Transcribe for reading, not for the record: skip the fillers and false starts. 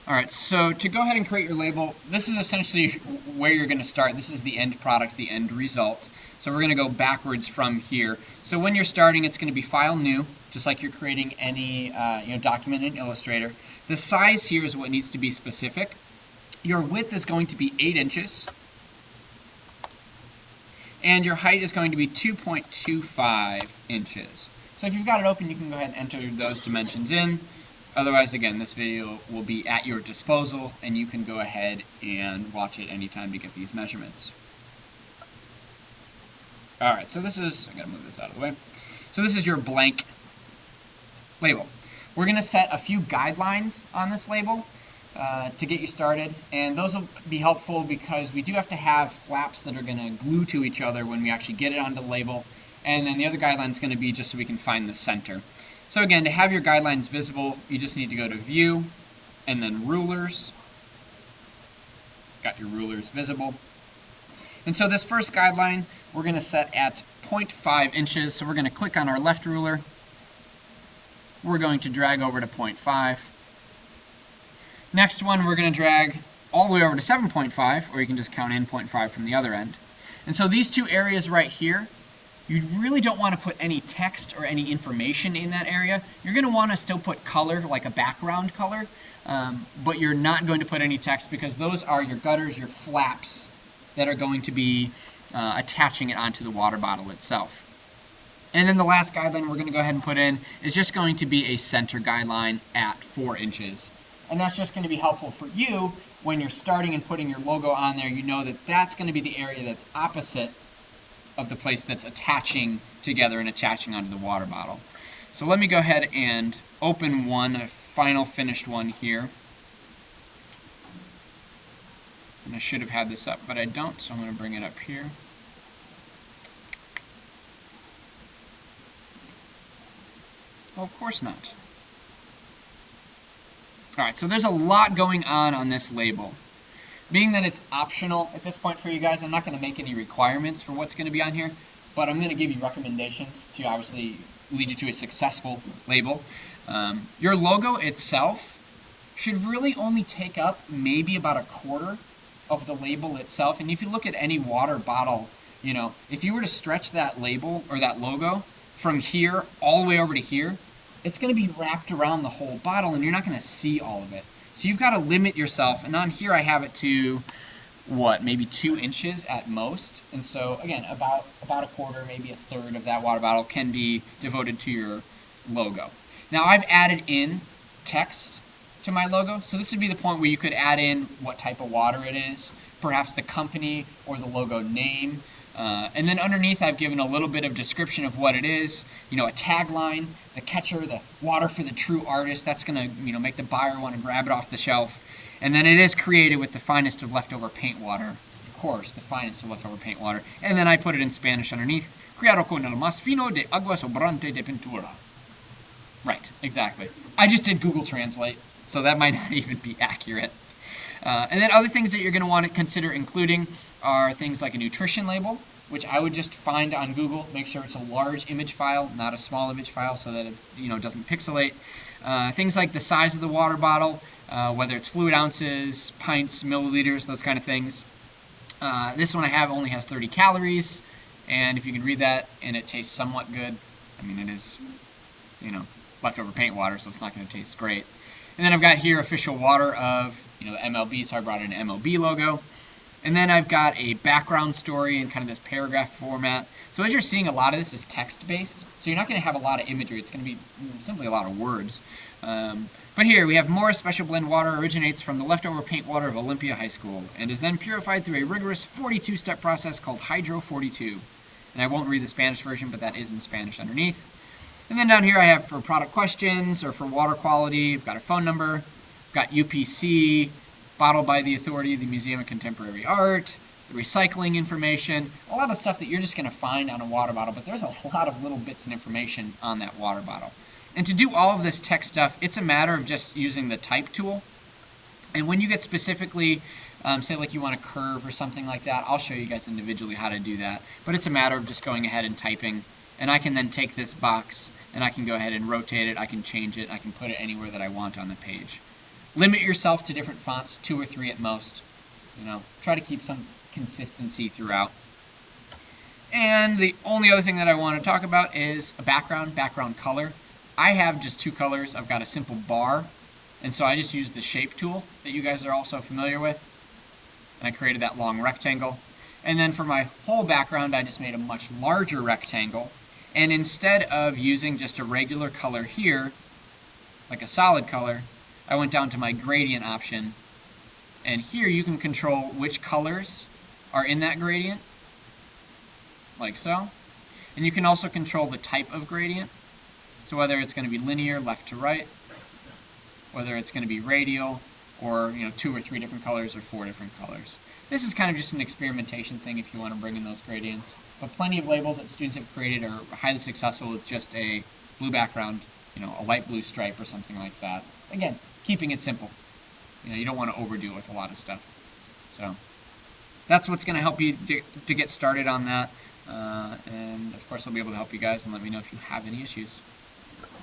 Alright, so to go ahead and create your label, this is essentially where you're going to start. This is the end product, the end result. So we're going to go backwards from here. So when you're starting, it's going to be File New, just like you're creating any document in Illustrator. The size here is what needs to be specific. Your width is going to be 8 inches. And your height is going to be 2.25 inches. So if you've got it open, you can go ahead and enter those dimensions in. Otherwise, again, this video will be at your disposal, and you can go ahead and watch it anytime to get these measurements. Alright, so this is, I gotta move this out of the way. So this is your blank label. We're gonna set a few guidelines on this label to get you started, and those will be helpful because we do have to have flaps that are gonna glue to each other when we actually get it onto the label, and then the other guideline is gonna be just so we can find the center. So again, to have your guidelines visible, you just need to go to View, and then Rulers. Got your rulers visible. And so this first guideline, we're going to set at 0.5 inches. So we're going to click on our left ruler. We're going to drag over to 0.5. Next one, we're going to drag all the way over to 7.5, or you can just count in 0.5 from the other end. And so these two areas right here, you really don't want to put any text or any information in that area. You're going to want to still put color, like a background color, but you're not going to put any text because those are your gutters, your flaps that are going to be attaching it onto the water bottle itself. And then the last guideline we're going to go ahead and put in is just going to be a center guideline at 4 inches. And that's just going to be helpful for you when you're starting and putting your logo on there. You know that that's going to be the area that's opposite of the place that's attaching together and attaching onto the water bottle. So let me go ahead and open one, a final finished one here. And I should have had this up, but I don't, so I'm going to bring it up here. Well, of course not. Alright, so there's a lot going on this label. Being that it's optional at this point for you guys, I'm not going to make any requirements for what's going to be on here, but I'm going to give you recommendations to obviously lead you to a successful label. Your logo itself should really only take up maybe about a quarter of the label itself. And if you look at any water bottle, you know, if you were to stretch that label or that logo from here all the way over to here, it's going to be wrapped around the whole bottle and you're not going to see all of it. So you've got to limit yourself, and on here I have it to, what, maybe 2 inches at most. And so, again, about a quarter, maybe a third of that water bottle can be devoted to your logo. Now I've added in text to my logo, so this would be the point where you could add in what type of water it is, perhaps the company or the logo name. And then underneath I've given a little bit of description of what it is, you know, a tagline, the catcher, the water for the true artist. That's going to, you know, make the buyer want to grab it off the shelf. And then it is created with the finest of leftover paint water. Of course, the finest of leftover paint water. And then I put it in Spanish underneath. Creado con el más fino de agua sobrante de pintura. Right, exactly. I just did Google Translate, so that might not even be accurate. And then other things that you're going to want to consider including are things like a nutrition label, which I would just find on Google. Make sure it's a large image file, not a small image file, so that it, you know, doesn't pixelate. Things like the size of the water bottle, whether it's fluid ounces, pints, milliliters, those kind of things. This one I have only has 30 calories, and if you can read that and it tastes somewhat good, I mean, it is, you know, leftover paint water, so it's not going to taste great. And then I've got here official water of, you know, the MLB, so I brought in an MLB logo. And then I've got a background story in kind of this paragraph format. So as you're seeing, a lot of this is text-based, so you're not going to have a lot of imagery. It's going to be simply a lot of words. But here we have Morris Special Blend Water originates from the leftover paint water of Olympia High School and is then purified through a rigorous 42-step process called Hydro 42. And I won't read the Spanish version, but that is in Spanish underneath. And then down here I have for product questions or for water quality, I've got a phone number, I've got UPC, bottled by the authority of the Museum of Contemporary Art, the recycling information, a lot of stuff that you're just going to find on a water bottle, but there's a lot of little bits of information on that water bottle. And to do all of this text stuff, it's a matter of just using the type tool. And when you get specifically, say like you want a curve or something like that, I'll show you guys individually how to do that. But it's a matter of just going ahead and typing. And I can then take this box and I can go ahead and rotate it, I can change it, I can put it anywhere that I want on the page. limit yourself to different fonts, 2 or 3 at most. Try to keep some consistency throughout. And the only other thing that I want to talk about is a background color. I have just 2 colors. I've got a simple bar, and so I just used the shape tool that you guys are also familiar with, and I created that long rectangle. And then for my whole background, I just made a much larger rectangle, and instead of using just a regular color here, like a solid color, I went down to my gradient option, and here you can control which colors are in that gradient, like so. And you can also control the type of gradient, so whether it's going to be linear, left to right, whether it's going to be radial, or 2 or 3 different colors or 4 different colors. This is kind of just an experimentation thing if you want to bring in those gradients. But plenty of labels that students have created are highly successful with just a blue background, a light blue stripe or something like that. Again, keeping it simple. You don't want to overdo it with a lot of stuff. So that's what's going to help you to get started on that. And of course, I'll be able to help you guys, and let me know if you have any issues.